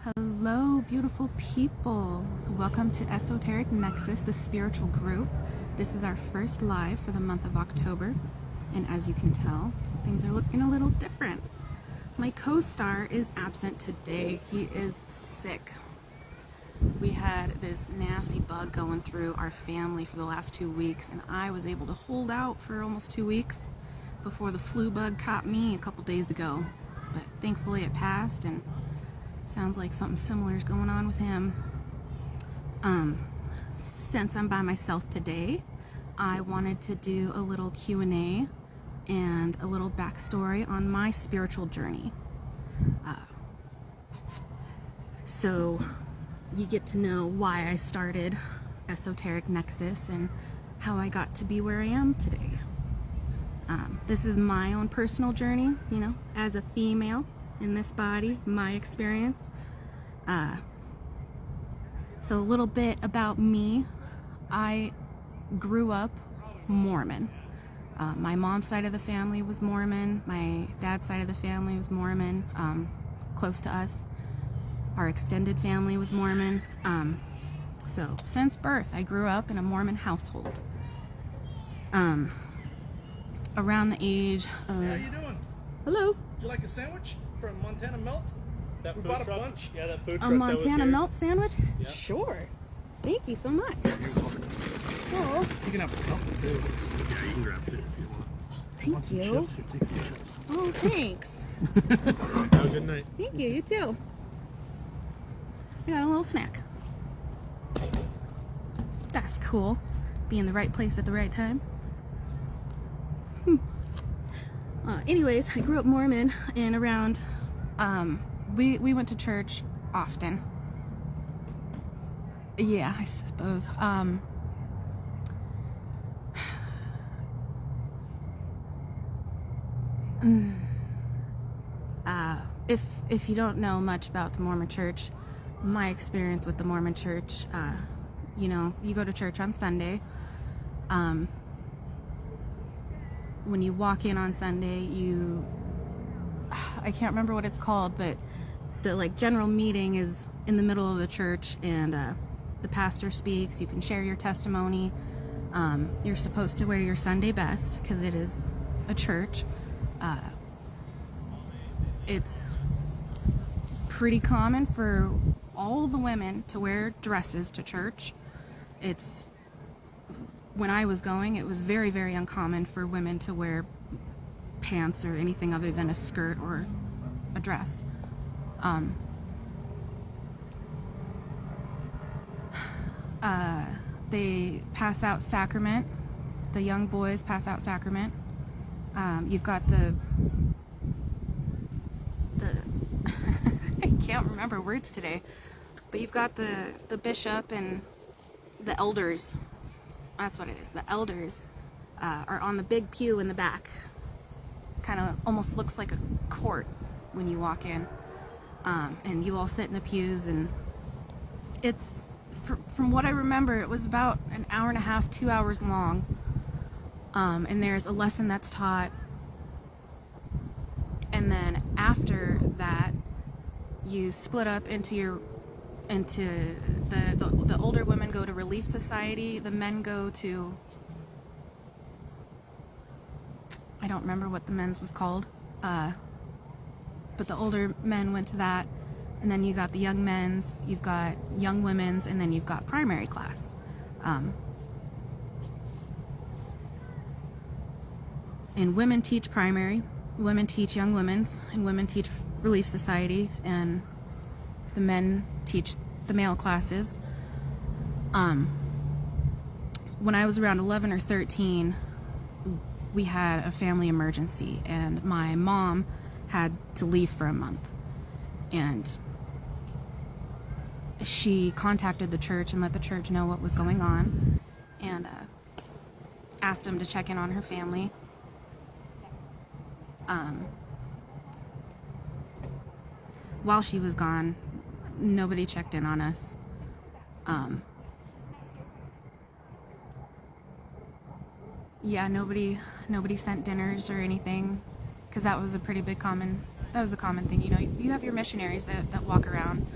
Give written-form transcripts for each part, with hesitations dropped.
Hello, beautiful people. Welcome to Esoteric Nexus, the spiritual group. This is our first live for the month of October, and as you can tell, things are looking a little different. My co-star is absent today. He is sick. We had this nasty bug going through our family for the last 2 weeks, and I was able to hold out for almost 2 weeks before the flu bug caught me a couple days ago. But thankfully it passed, and sounds like something similar is going on with him. Since I'm by myself today, I wanted to do a little Q&A and a little backstory on my spiritual journey. So you get to know why I started Esoteric Nexus and how I got to be where I am today. This is my own personal journey, you know, as a female in this body, my experience. So a little bit about me. I grew up Mormon. My mom's side of the family was Mormon. My dad's side of the family was Mormon, close to us. Our extended family was Mormon. So since birth, I grew up in a Mormon household. Around the age of... Hey, how you doing? Hello. Would you like a sandwich from Montana Melt? That we food bought a truck? bunch. Yeah, that food A truck Montana that was here. melt sandwich? Yeah. Sure. Thank you so much. Oh, You can have a couple too. Yeah, you can grab two if you want. thank Want some you. chips? Here, take some chips. Oh, thanks. Have a good night. Thank you. You too. I got a little snack. That's cool. Be in the right place at the right time. Anyways, I grew up Mormon, and around, we went to church often. Yeah, I suppose. If you don't know much about the Mormon Church, my experience with the Mormon Church, you know, you go to church on Sunday. When you walk in on Sunday, I can't remember what it's called, but the like general meeting is in the middle of the church, and the pastor speaks. You can share your testimony. You're supposed to wear your Sunday best because it is a church. It's pretty common for all the women to wear dresses to church. When I was going, it was very, very uncommon for women to wear pants or anything other than a skirt or a dress. They pass out sacrament. The young boys pass out sacrament. You've got the I can't remember words today, but you've got the bishop and the elders. That's what it is. The elders are on the big pew in the back. Kind of almost looks like a court when you walk in. And you all sit in the pews, and it's, from what I remember, it was about an hour and a half, 2 hours long. And there's a lesson that's taught. And then after that, you split up into the older women go to Relief Society, the men go to, I don't remember what the men's was called, but the older men went to that, and then you got the young men's, you've got young women's, and then you've got primary class. And women teach primary, women teach young women's, and women teach Relief Society, and the men teach the male classes. When I was around 11 or 13, we had a family emergency, and my mom had to leave for a month. And she contacted the church and let the church know what was going on, and asked them to check in on her family. While she was gone, nobody checked in on us. Yeah, nobody sent dinners or anything, because that was a pretty big common thing. You know, you have your missionaries that walk around,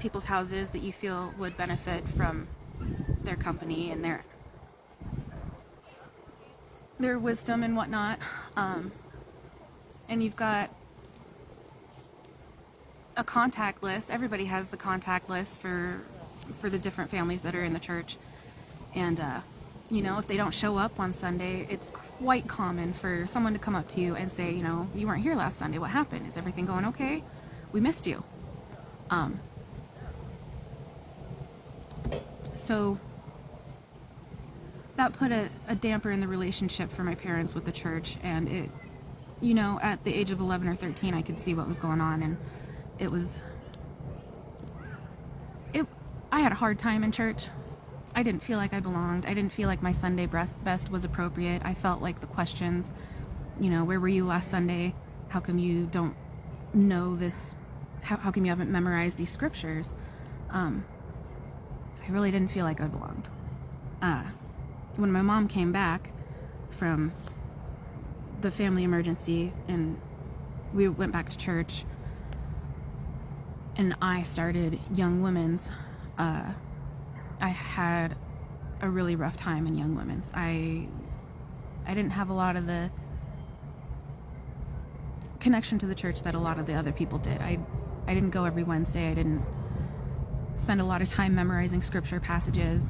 people's houses that you feel would benefit from their company and their wisdom and whatnot. And you've got a contact list. Everybody has the contact list for the different families that are in the church. And, you know, if they don't show up on Sunday, it's quite common for someone to come up to you and say, you know, you weren't here last Sunday. What happened? Is everything going okay? We missed you. So that put a damper in the relationship for my parents with the church. And it, you know, at the age of 11 or 13, I could see what was going on. And I had a hard time in church. I didn't feel like I belonged. I didn't feel like my Sunday best was appropriate. I felt like the questions, you know, where were you last Sunday? How come you don't know this? How come you haven't memorized these scriptures? I really didn't feel like I belonged. When my mom came back from the family emergency and we went back to church and I started Young Women's, I had a really rough time in Young Women's. I didn't have a lot of the connection to the church that a lot of the other people did. I didn't go every Wednesday. I didn't spend a lot of time memorizing scripture passages.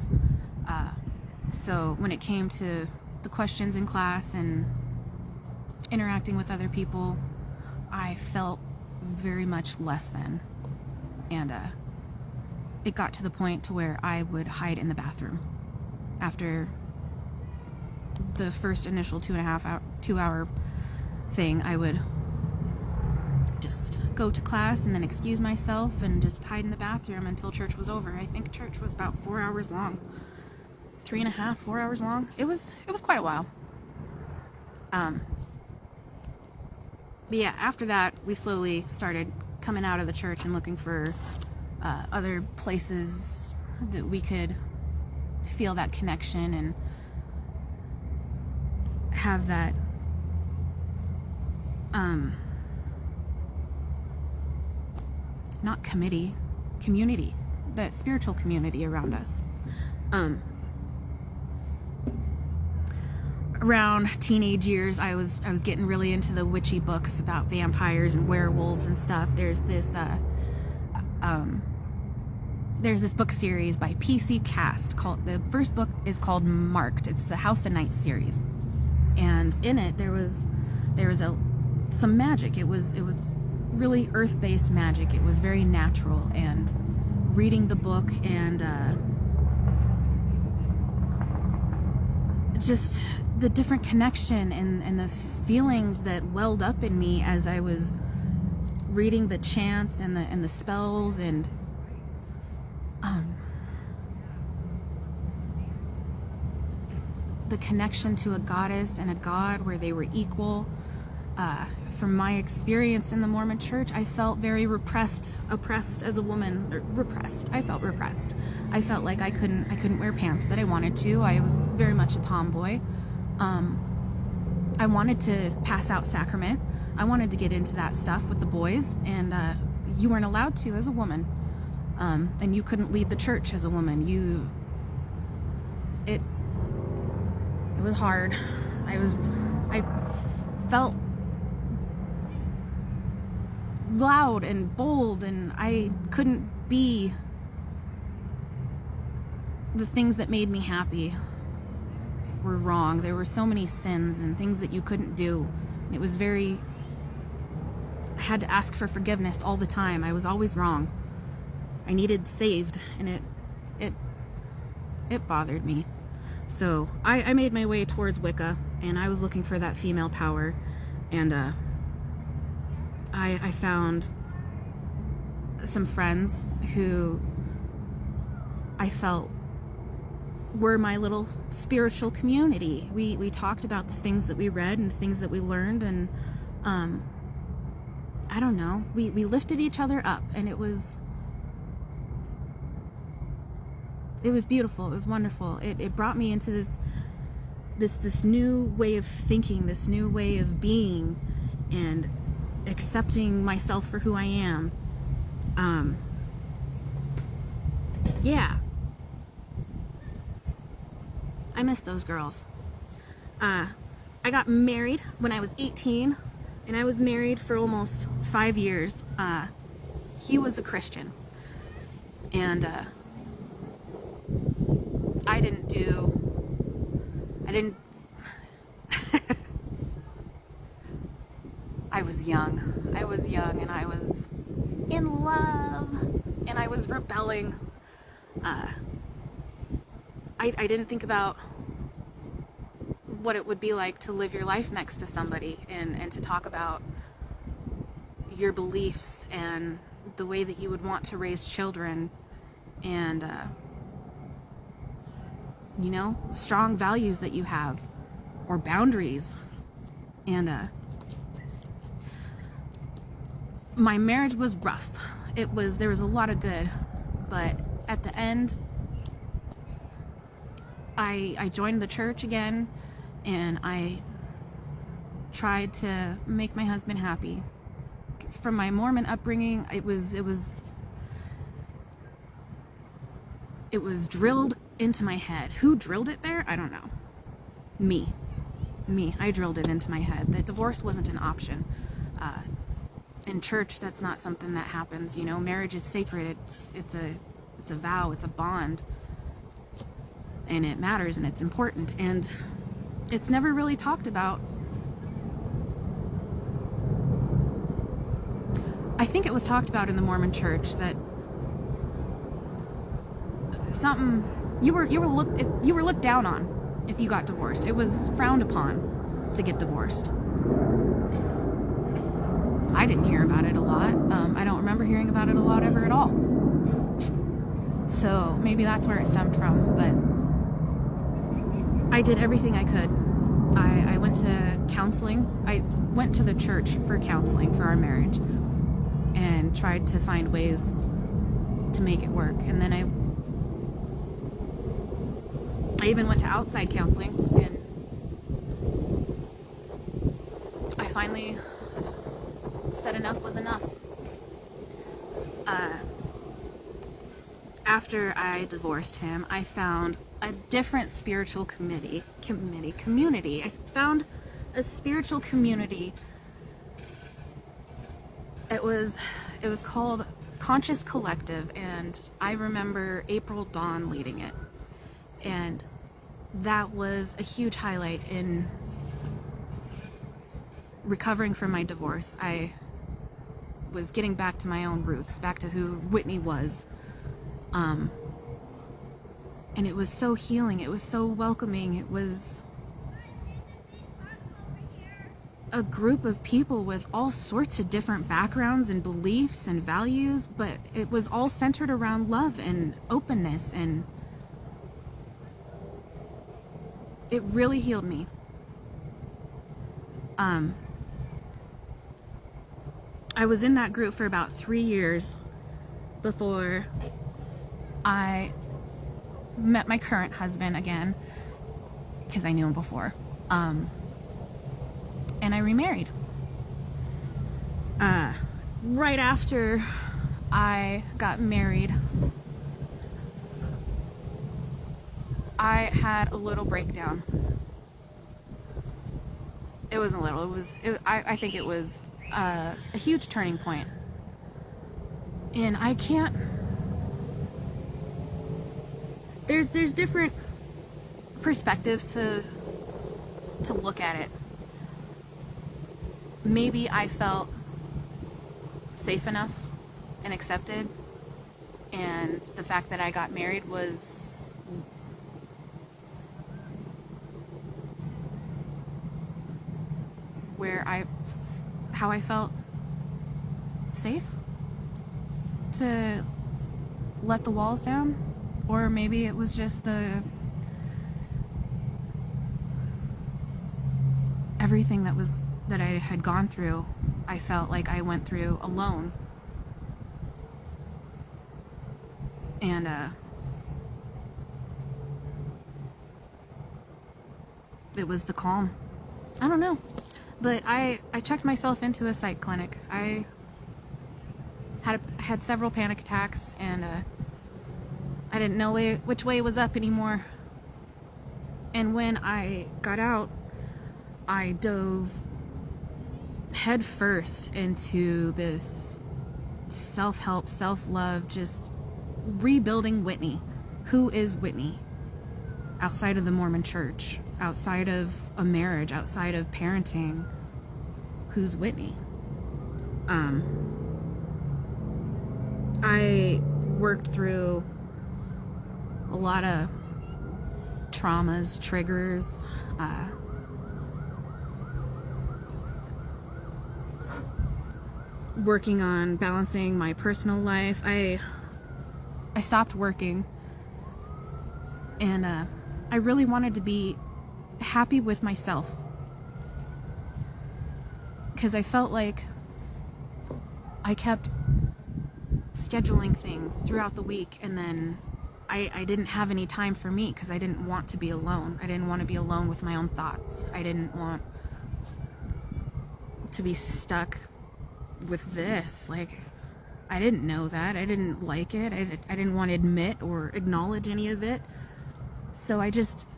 So when it came to the questions in class and interacting with other people, I felt very much less than. And it got to the point to where I would hide in the bathroom. After the first initial 2 hour thing, I would just go to class and then excuse myself and just hide in the bathroom until church was over. I think church was about 4 hours long. 3.5, 4 hours long. It was quite a while. But yeah, after that, we slowly started coming out of the church and looking for other places that we could feel that connection and have that not community, that spiritual community around us. Around teenage years, I was getting really into the witchy books about vampires and werewolves and stuff. There's this book series by PC Cast called, the first book is called Marked. It's the House of Night series, and in it there was some magic. It was really earth-based magic. It was very natural, and reading the book and just the different connection and the feelings that welled up in me as I was reading the chants and the spells and the connection to a goddess and a god where they were equal. From my experience in the Mormon church, I felt very oppressed as a woman. Repressed. I felt repressed. I felt like I couldn't wear pants that I wanted to. I was very much a tomboy. I wanted to pass out sacrament. I wanted to get into that stuff with the boys, and you weren't allowed to as a woman. And you couldn't lead the church as a woman. It was hard. I felt loud and bold, and I couldn't be the things that made me happy were wrong. There were so many sins and things that you couldn't do. It was I had to ask for forgiveness all the time. I was always wrong. I needed saved, and it bothered me. So I made my way towards Wicca, and I was looking for that female power, and I found some friends who I felt were my little spiritual community. We talked about the things that we read and the things that we learned, and I don't know, we lifted each other up, and it was beautiful. It was wonderful. It brought me into this new way of thinking, this new way of being, and accepting myself for who I am. yeah. I miss those girls. I got married when I was 18, and I was married for almost 5 years. He was a Christian, and I didn't I was young and I was in love and I was rebelling. I didn't think about what it would be like to live your life next to somebody and to talk about your beliefs and the way that you would want to raise children and you know, strong values that you have or boundaries. And my marriage was rough. There was a lot of good, but at the end I joined the church again, and I tried to make my husband happy. From my Mormon upbringing, it was drilled into my head. Who drilled it there? I don't know. Me. I drilled it into my head that divorce wasn't an option. In church, that's not something that happens. You know, marriage is sacred. It's a vow. It's a bond, and it matters and it's important. And it's never really talked about. I think it was talked about in the Mormon Church that you were looked down on if you got divorced. It was frowned upon to get divorced. I didn't hear about it a lot. I don't remember hearing about it a lot ever at all. So maybe that's where it stemmed from. But I did everything I could. I went to counseling. I went to the church for counseling for our marriage and tried to find ways to make it work. And then I even went to outside counseling, and I finally said enough was enough. After I divorced him, I found a different spiritual community. I found a spiritual community. It was called Conscious Collective, and I remember April Dawn leading it. And that was a huge highlight in recovering from my divorce. I was getting back to my own roots, back to who Whitney was. And it was so healing. It was so welcoming. It was a group of people with all sorts of different backgrounds and beliefs and values, but it was all centered around love and openness, and it really healed me. I was in that group for about 3 years before I met my current husband again, because I knew him before. And I remarried. Right after I got married, I had a little breakdown. It wasn't little. I think it was a huge turning point. And I can't. There's different perspectives to look at it. Maybe I felt safe enough and accepted, and the fact that I got married was how I felt safe to let the walls down. Or maybe it was just everything that I had gone through, I felt like I went through alone. And it was the calm. I don't know. But I checked myself into a psych clinic. I had several panic attacks, and I didn't know which way was up anymore. And when I got out, I dove head first into this self-help, self-love, just rebuilding Whitney. Who is Whitney? Outside of the Mormon church, outside of a marriage, outside of parenting, who's Whitney? I worked through a lot of traumas, triggers, working on balancing my personal life. I stopped working, and I really wanted to be happy with myself, because I felt like I kept scheduling things throughout the week, and then I didn't have any time for me because I didn't want to be alone. I didn't want to be alone with my own thoughts. I didn't want to be stuck with this. Like, I didn't know that. I didn't like it. I didn't want to admit or acknowledge any of it. So I just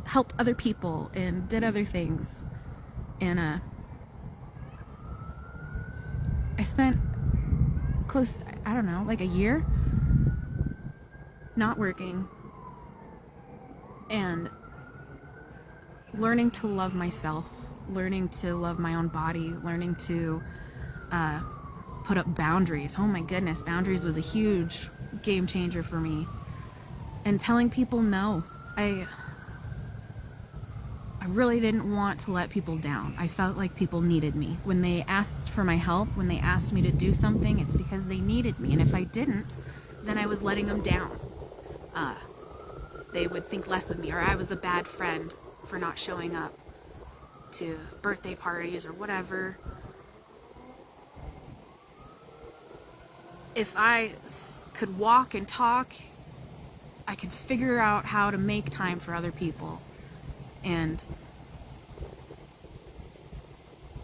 helped other people and did other things. And I spent close, I don't know, like a year not working and learning to love myself, learning to love my own body, learning to put up boundaries. Oh my goodness, boundaries was a huge game changer for me. And telling people no. I really didn't want to let people down. I felt like people needed me. When they asked for my help, when they asked me to do something, it's because they needed me. And if I didn't, then I was letting them down. They would think less of me, or I was a bad friend for not showing up to birthday parties or whatever. If I could walk and talk, I could figure out how to make time for other people. And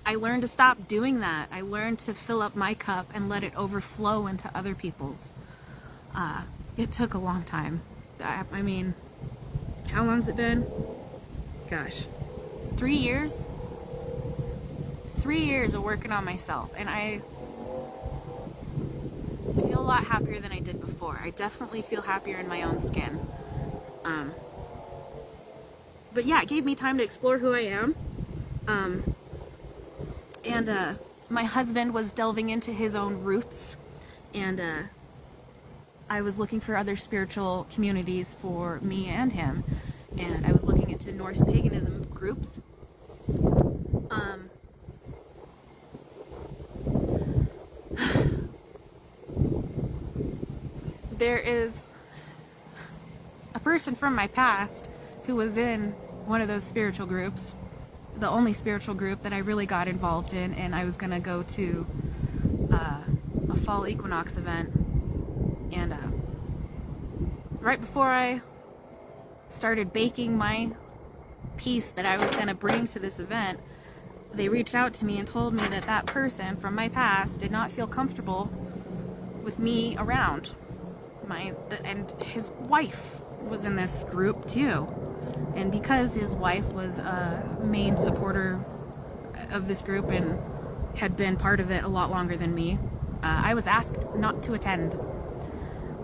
I learned to stop doing that. I learned to fill up my cup and let it overflow into other people's. It took a long time. I mean, how long's it been? Gosh, 3 years? 3 years of working on myself, and I feel a lot happier than I did before. I definitely feel happier in my own skin. But yeah, it gave me time to explore who I am. And my husband was delving into his own roots, and I was looking for other spiritual communities for me and him. And I was looking into Norse paganism groups. There is a person from my past who was in one of those spiritual groups, the only spiritual group that I really got involved in, and I was going to go to a fall equinox event. And right before I started baking my piece that I was going to bring to this event, they reached out to me and told me that that person from my past did not feel comfortable with me around. And his wife was in this group too. And because his wife was a main supporter of this group and had been part of it a lot longer than me, I was asked not to attend.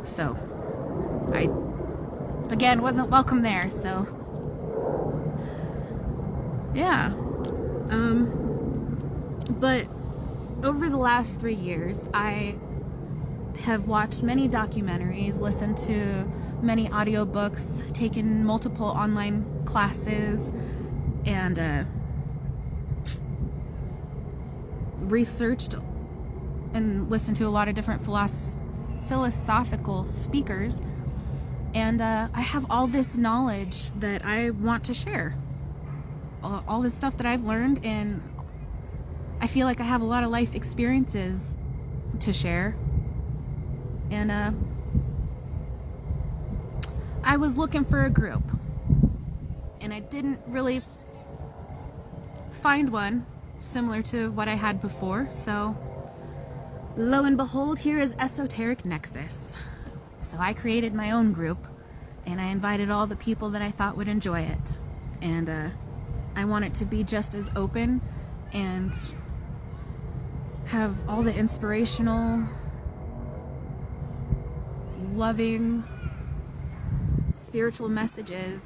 So I, again, wasn't welcome there. So yeah. But over the last 3 years, I have watched many documentaries, listened to many audiobooks, taken multiple online classes, and researched and listened to a lot of different philosophical speakers. And I have all this knowledge that I want to share. All this stuff that I've learned, and I feel like I have a lot of life experiences to share. And I was looking for a group, and I didn't really find one similar to what I had before. So lo and behold, here is Esoteric Nexus. So I created my own group, and I invited all the people that I thought would enjoy it. And I want it to be just as open and have all the inspirational, loving, spiritual messages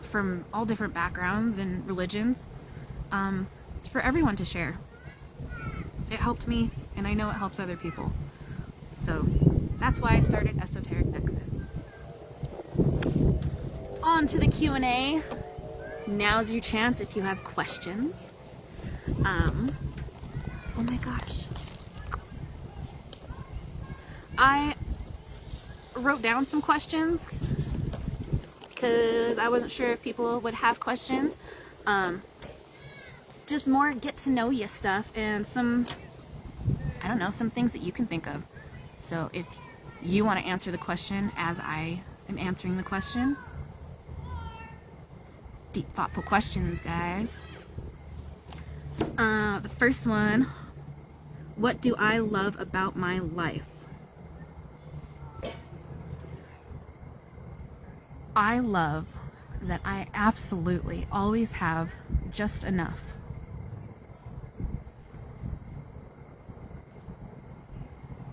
from all different backgrounds and religions for everyone to share. It helped me, and I know it helps other people. So that's why I started Esoteric Nexus. On to the Q&A. Now's your chance if you have questions. Oh my gosh. I wrote down some questions because I wasn't sure if people would have questions. Just more get to know you stuff and some, I don't know, some things that you can think of. So if you want to answer the question as I am answering the question, deep, thoughtful questions, guys. The first one, what do I love about my life? I love that I absolutely always have just enough.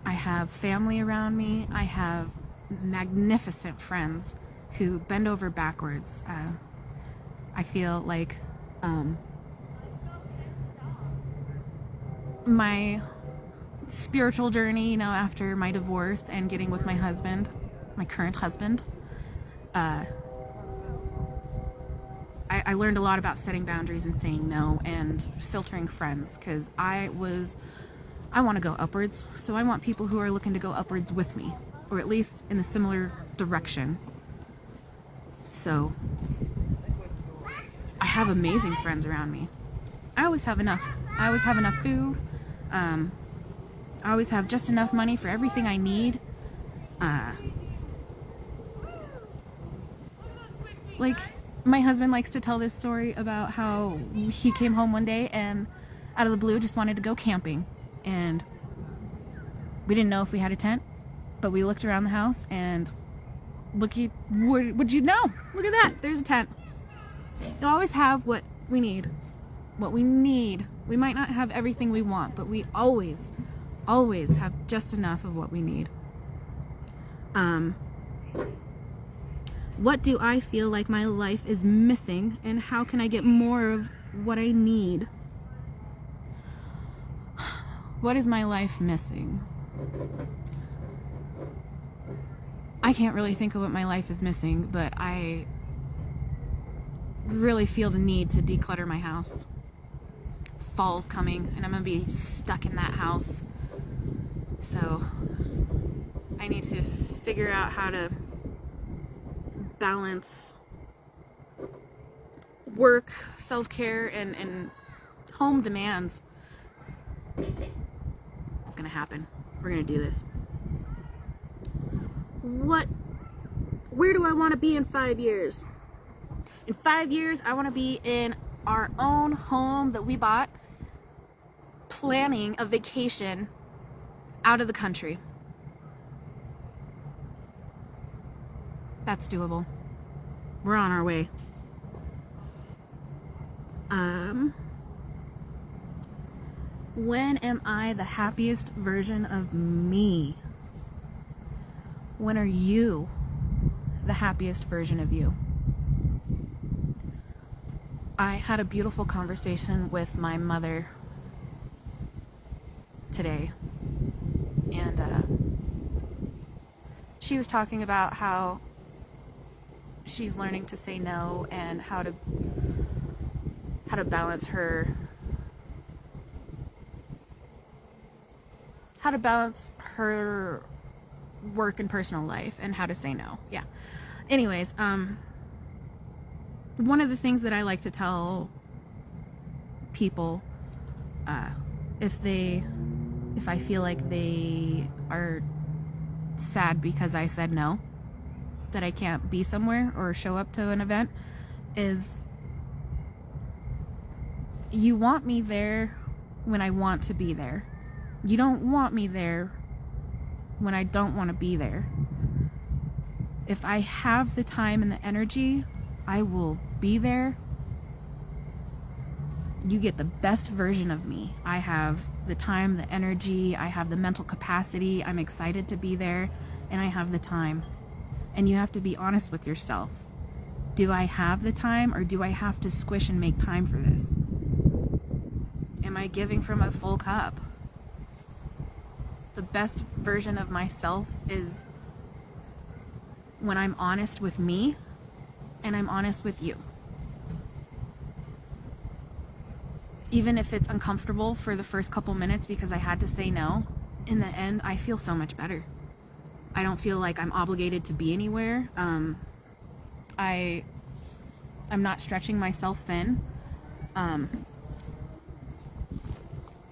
I have family around me. I have magnificent friends who bend over backwards. I feel like my spiritual journey, you know, after my divorce and getting with my husband, my current husband, I learned a lot about setting boundaries and saying no and filtering friends, because I want to go upwards, so I want people who are looking to go upwards with me, or at least in a similar direction. So I have amazing friends around me. I always have enough. I always have enough food. I always have just enough money for everything I need. Like, my husband likes to tell this story about how he came home one day and out of the blue just wanted to go camping. And we didn't know if we had a tent, but we looked around the house and would you know? Look at that, there's a tent. You always have what we need. What we need. We might not have everything we want, but we always have just enough of what we need. What do I feel like my life is missing, and how can I get more of what I need? What is my life missing? I can't really think of what my life is missing, but I really feel the need to declutter my house. Fall's coming, and I'm gonna be stuck in that house. So I need to figure out how to balance work, self-care, and home demands. It's gonna happen. We're gonna do this. Where do I want to be in 5 years? In 5 years, I want to be in our own home that we bought, planning a vacation out of the country. That's doable. We're on our way. When am I the happiest version of me? When are you the happiest version of you? I had a beautiful conversation with my mother today, and she was talking about how she's learning to say no and how to balance her work and personal life, and how to say no. Yeah. Anyways, one of the things that I like to tell people, if I feel like they are sad because I said no, that I can't be somewhere or show up to an event, is you want me there when I want to be there. You don't want me there when I don't want to be there. If I have the time and the energy, I will be there. You get the best version of me. I have the time, the energy, I have the mental capacity, I'm excited to be there, and I have the time. And you have to be honest with yourself. Do I have the time, or do I have to squish and make time for this? Am I giving from a full cup? The best version of myself is when I'm honest with me and I'm honest with you. Even if it's uncomfortable for the first couple minutes because I had to say no, in the end, I feel so much better. I don't feel like I'm obligated to be anywhere. I'm not stretching myself thin.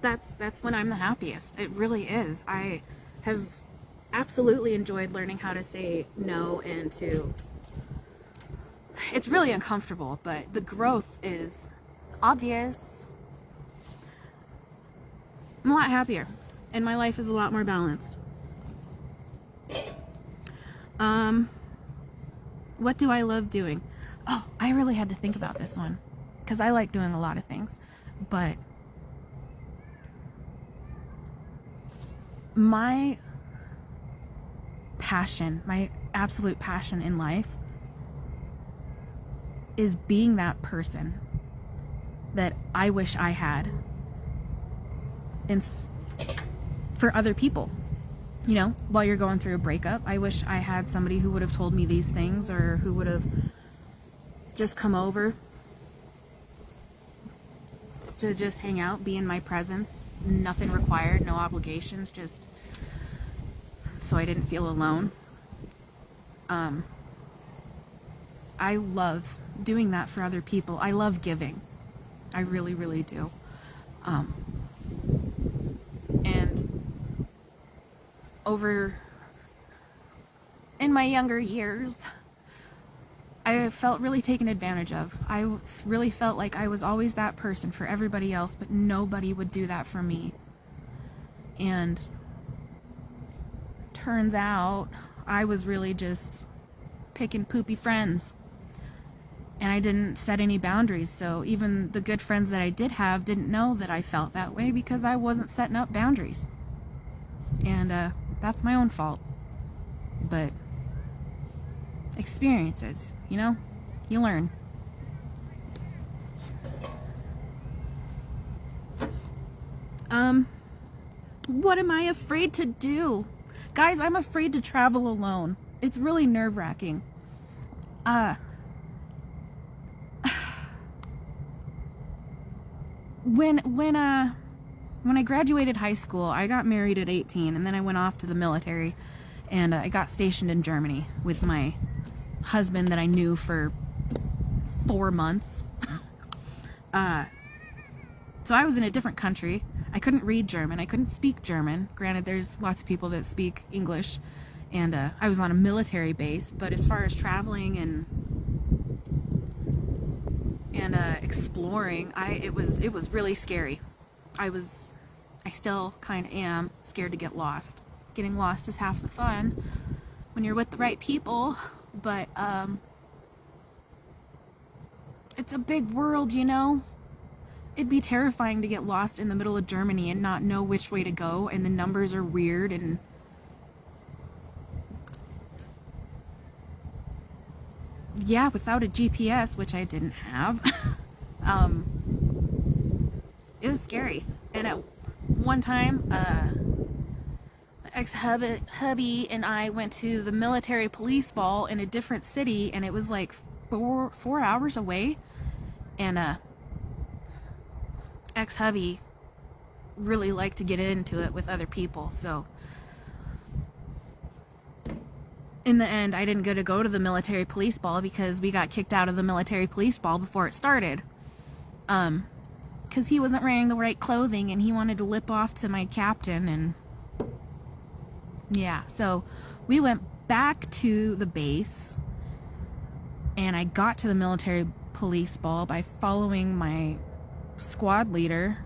That's when I'm the happiest. It really is. I have absolutely enjoyed learning how to say no, and it's really uncomfortable, but the growth is obvious. I'm a lot happier, and my life is a lot more balanced. What do I love doing? Oh, I really had to think about this one, because I like doing a lot of things, but my passion, my absolute passion in life is being that person that I wish I had for other people. You know, while you're going through a breakup, I wish I had somebody who would have told me these things, or who would have just come over to just hang out, be in my presence, nothing required, no obligations, just so I didn't feel alone. I love doing that for other people. I love giving. I really, really do. And in my younger years, I felt really taken advantage of. I really felt like I was always that person for everybody else, but nobody would do that for me. And turns out I was really just picking poopy friends. And I didn't set any boundaries, so even the good friends that I did have didn't know that I felt that way because I wasn't setting up boundaries. And that's my own fault. But experiences, you know? You learn. What am I afraid to do? Guys, I'm afraid to travel alone. It's really nerve-wracking. When I graduated high school, I got married at 18, and then I went off to the military, and I got stationed in Germany with my husband that I knew for 4 months. So I was in a different country. I couldn't read German. I couldn't speak German. Granted, there's lots of people that speak English, and I was on a military base, but as far as traveling and exploring, it was really scary. I still kind of am scared to get lost. Getting lost is half the fun when you're with the right people, but it's a big world, you know? It'd be terrifying to get lost in the middle of Germany and not know which way to go, and the numbers are weird, and yeah, without a GPS, which I didn't have, it was scary. And at one time, my ex-hubby and I went to the military police ball in a different city, and it was like four hours away, and ex-hubby really liked to get into it with other people, so in the end, I didn't get to go to the military police ball because we got kicked out of the military police ball before it started. Because he wasn't wearing the right clothing and he wanted to lip off to my captain, and yeah, so we went back to the base, and I got to the military police ball by following my squad leader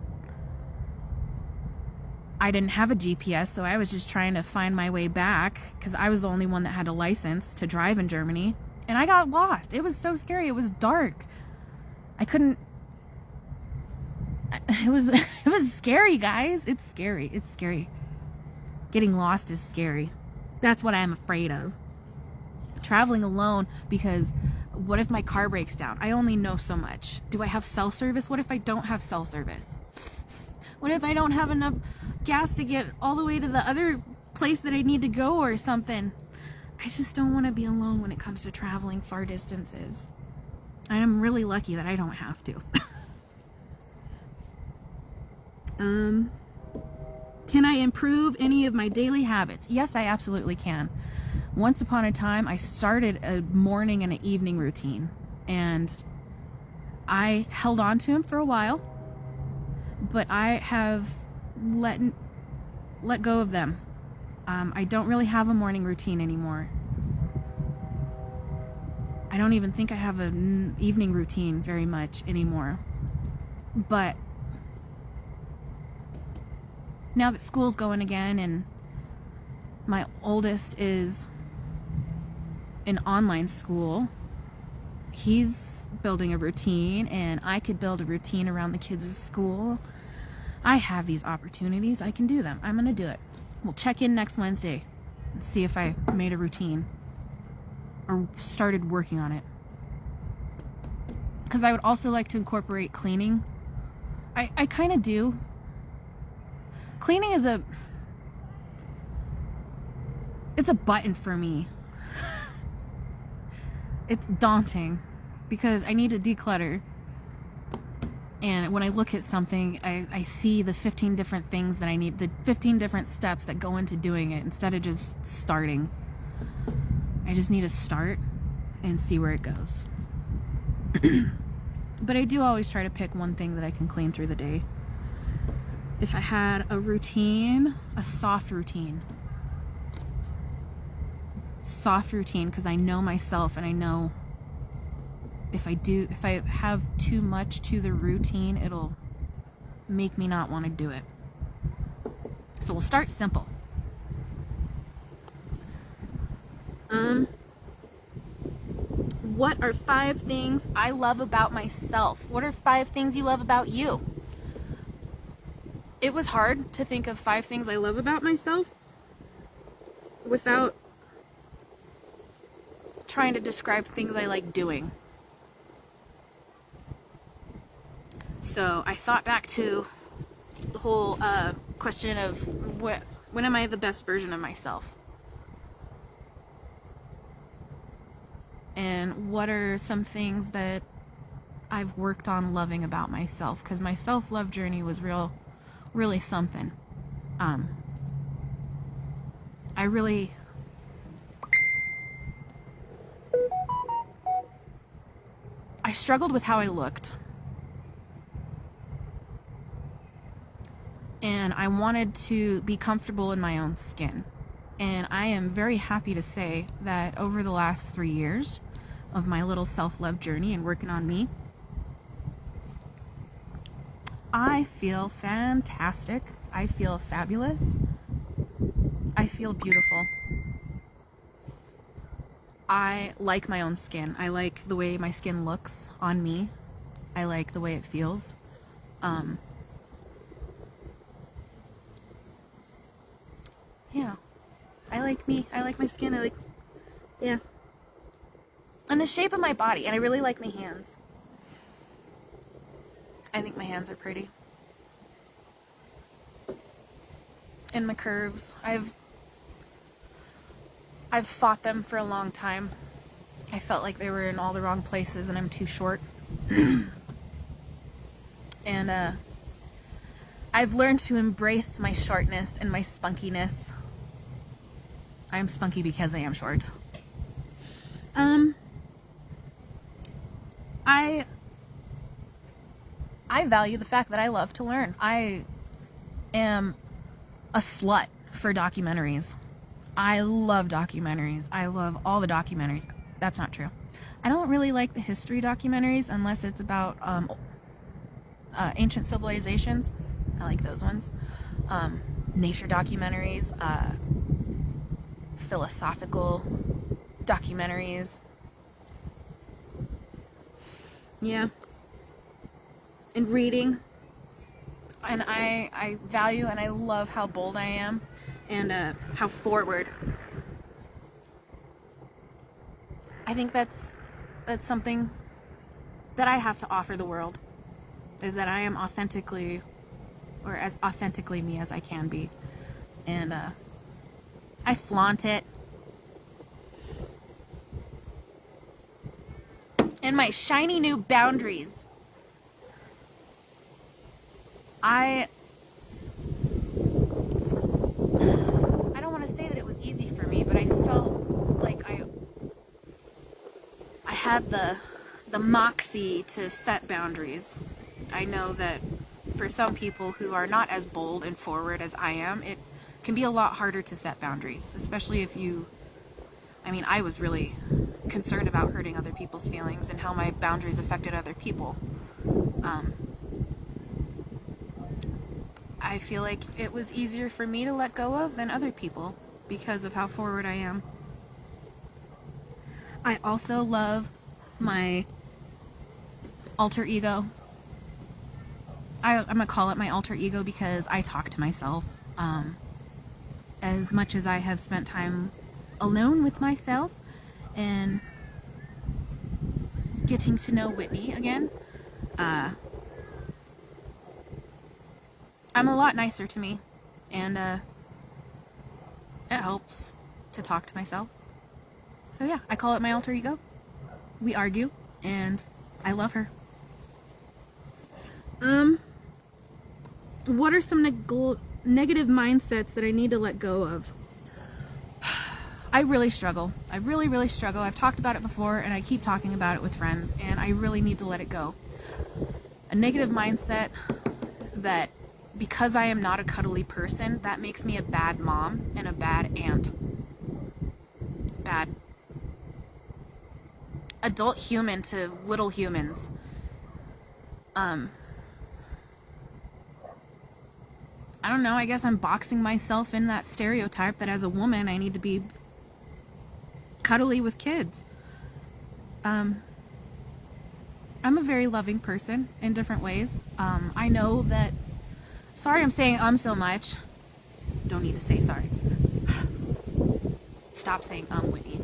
I didn't have a GPS, so I was just trying to find my way back because I was the only one that had a license to drive in Germany. And I got lost. It was so scary. It was dark. I couldn't... It was scary, guys. It's scary. It's scary. Getting lost is scary. That's what I'm afraid of. Traveling alone, because what if my car breaks down? I only know so much. Do I have cell service? What if I don't have cell service? What if I don't have enough gas to get all the way to the other place that I need to go or something? I just don't want to be alone when it comes to traveling far distances. I am really lucky that I don't have to. Can I improve any of my daily habits? Yes, I absolutely can. Once upon a time, I started a morning and an evening routine, and I held on to them for a while, but I have let go of them. I don't really have a morning routine anymore. I don't even think I have an evening routine very much anymore. But now that school's going again, and my oldest is in online school, he's building a routine, and I could build a routine around the kids' school. I have these opportunities. I can do them. I'm going to do it. We'll check in next Wednesday and see if I made a routine or started working on it. Because I would also like to incorporate cleaning. I kind of do. Cleaning is it's a button for me. It's daunting because I need to declutter. And when I look at something, I see the 15 different things that I need, the 15 different steps that go into doing it instead of just starting. I just need to start and see where it goes. But I do always try to pick one thing that I can clean through the day. If I had a routine, a soft routine. Soft routine, because I know myself, and I know if I have too much to the routine, it'll make me not want to do it. So we'll start simple. What are 5 things I love about myself? What are 5 things you love about you? It was hard to think of 5 things I love about myself without trying to describe things I like doing. So I thought back to the whole question of when am I the best version of myself? And what are some things that I've worked on loving about myself? Because my self-love journey was really something. I struggled with how I looked. And I wanted to be comfortable in my own skin. And I am very happy to say that over the last 3 years of my little self-love journey and working on me, I feel fantastic. I feel fabulous. I feel beautiful. I like my own skin. I like the way my skin looks on me. I like the way it feels. Yeah. I like me. I like my skin. Yeah. And the shape of my body. And I really like my hands. I think my hands are pretty. And my curves. I've fought them for a long time. I felt like they were in all the wrong places and I'm too short. And I've learned to embrace my shortness and my spunkiness. I'm spunky because I am short. I value the fact that I love to learn. I am a slut for documentaries. I love documentaries. I love all the documentaries. That's not true. I don't really like the history documentaries unless it's about ancient civilizations. I like those ones. nature documentaries, philosophical documentaries. Yeah. And reading. And I value and I love how bold I am and how forward. I think that's something that I have to offer the world, is that I am authentically, or as authentically me as I can be. And I flaunt it. And my shiny new boundaries. I don't want to say that it was easy for me, but I felt like I had the moxie to set boundaries. I know that for some people who are not as bold and forward as I am, it can be a lot harder to set boundaries, especially if you, I was really concerned about hurting other people's feelings and how my boundaries affected other people. I feel like it was easier for me to let go of than other people because of how forward I am. I also love my alter ego. I'm gonna call it my alter ego because I talk to myself. As much as I have spent time alone with myself and getting to know Whitney again, I'm a lot nicer to me, and it helps to talk to myself. So yeah, I call it my alter ego. We argue, and I love her. What are some negative mindsets that I need to let go of? I really struggle. I really, really struggle. I've talked about it before, and I keep talking about it with friends, and I really need to let it go. A negative mindset that, because I am not a cuddly person, that makes me a bad mom and a bad aunt. Bad. Adult human to little humans. I don't know, I guess I'm boxing myself in that stereotype that as a woman I need to be cuddly with kids. I'm a very loving person in different ways. I know that... Sorry I'm saying so much. Don't need to say sorry. Stop saying Whitney.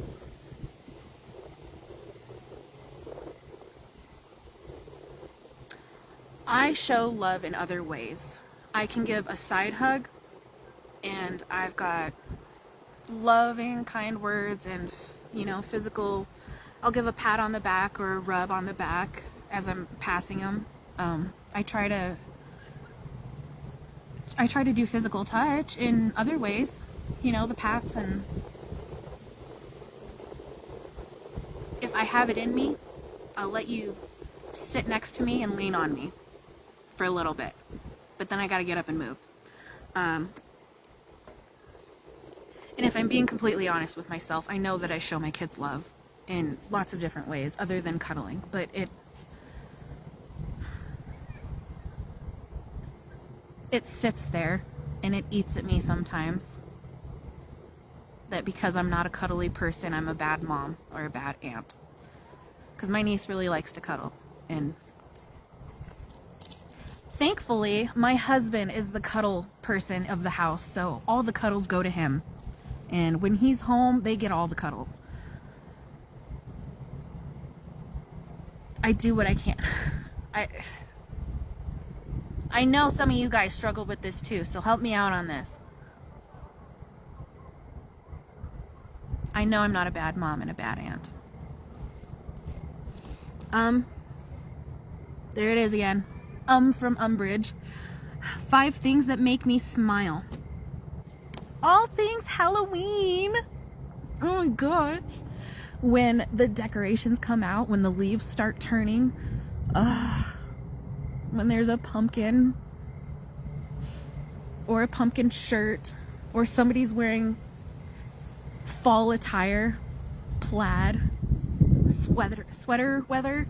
I show love in other ways. I can give a side hug, and I've got loving, kind words and, physical. I'll give a pat on the back or a rub on the back as I'm passing them. I try to do physical touch in other ways, the pats, and if I have it in me, I'll let you sit next to me and lean on me for a little bit. But then I gotta get up and move. And if I'm being completely honest with myself, I know that I show my kids love in lots of different ways other than cuddling, but it sits there and it eats at me sometimes. That because I'm not a cuddly person, I'm a bad mom or a bad aunt. Because my niece really likes to cuddle, and thankfully, my husband is the cuddle person of the house, so all the cuddles go to him. And when he's home, they get all the cuddles. I do what I can. I know some of you guys struggle with this too, so help me out on this. I know I'm not a bad mom and a bad aunt. There it is again. From Umbridge. 5 things that make me smile. All things Halloween. Oh my gosh. When the decorations come out, when the leaves start turning. When there's a pumpkin. Or a pumpkin shirt. Or somebody's wearing fall attire. Plaid. Sweater weather.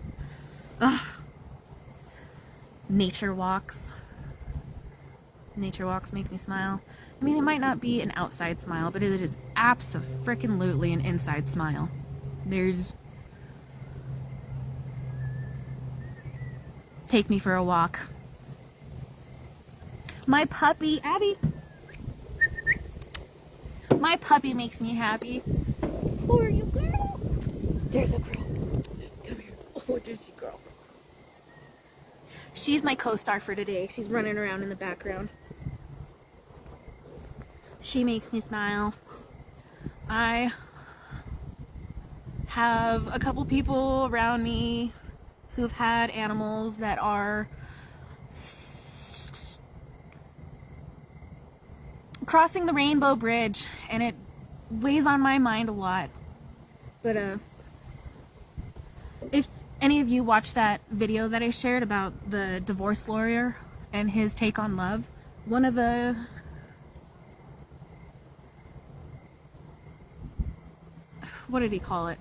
Nature walks. Nature walks make me smile. I mean, it might not be an outside smile, but it is abso-freaking-lutely an inside smile. There's... Take me for a walk. My puppy, Abby. My puppy makes me happy. Who are you, girl? There's a girl. Come here. Oh, there's a girl. She's my co-star for today. She's running around in the background. She makes me smile. I have a couple people around me who've had animals that are crossing the rainbow bridge, and it weighs on my mind a lot. But if any of you watched that video that I shared about the divorce lawyer and his take on love, one of the what did he call it?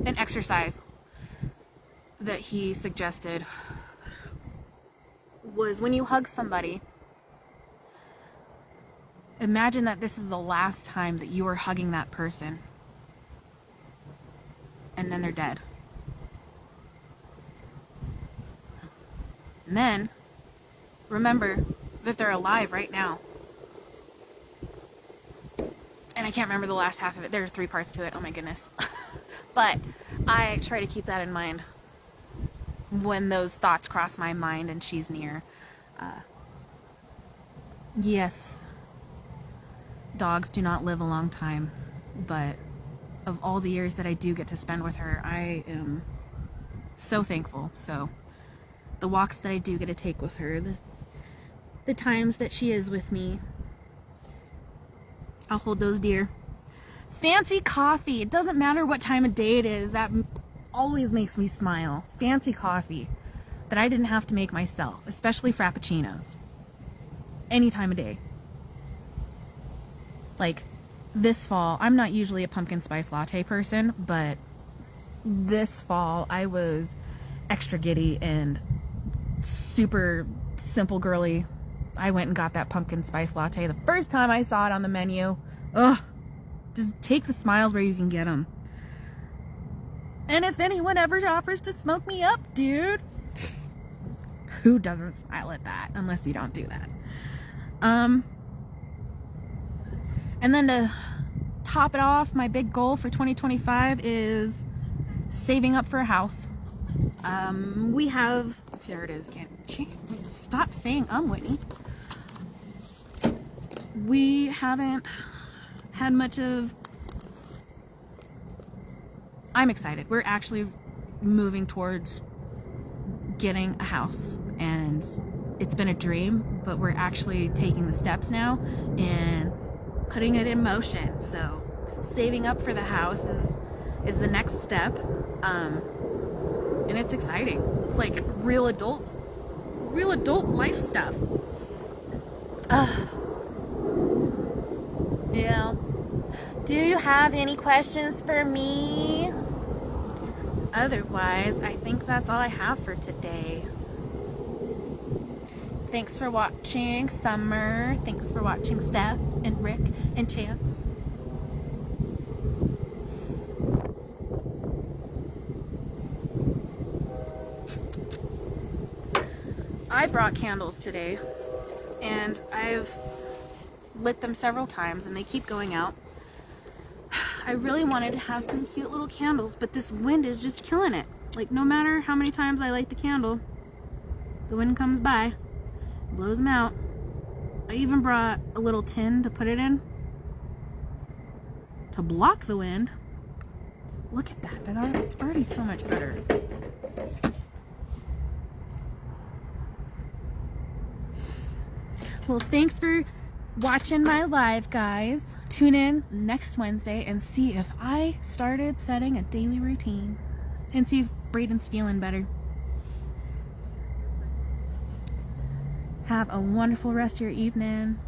An exercise that he suggested was when you hug somebody, imagine that this is the last time that you are hugging that person, and then they're dead. And then remember that they're alive right now. And I can't remember the last half of it. There are 3 parts to it. Oh my goodness. But I try to keep that in mind when those thoughts cross my mind and she's near. Yes, dogs do not live a long time, but of all the years that I do get to spend with her, I am so thankful. So the walks that I do get to take with her, the times that she is with me, I'll hold those dear. Fancy coffee. It doesn't matter what time of day it is. That always makes me smile. Fancy coffee that I didn't have to make myself, especially frappuccinos. Any time of day. Like this fall, I'm not usually a pumpkin spice latte person, but this fall I was extra giddy and super simple girly. I went and got that pumpkin spice latte the first time I saw it on the menu. Ugh. Just take the smiles where you can get them. And if anyone ever offers to smoke me up, dude, who doesn't smile at that? Unless you don't do that. And then to top it off, my big goal for 2025 is saving up for a house. We have, here it is again. Stop saying Whitney. We haven't had much of... I'm excited. We're actually moving towards getting a house, and it's been a dream, but we're actually taking the steps now and putting it in motion. So saving up for the house is the next step, and it's exciting. It's like real adult life stuff. Yeah. Do you have any questions for me? Otherwise, I think that's all I have for today. Thanks for watching, Summer. Thanks for watching, Steph and Rick and Chance. I brought candles today, and I've lit them several times, and they keep going out. I really wanted to have some cute little candles, but this wind is just killing it. Like, no matter how many times I light the candle, the wind comes by, blows them out. I even brought a little tin to put it in to block the wind. Look at that. It's already so much better. Well, thanks for watching my live, guys. Tune in next Wednesday and see if I started setting a daily routine and see if Braden's feeling better. Have a wonderful rest of your evening.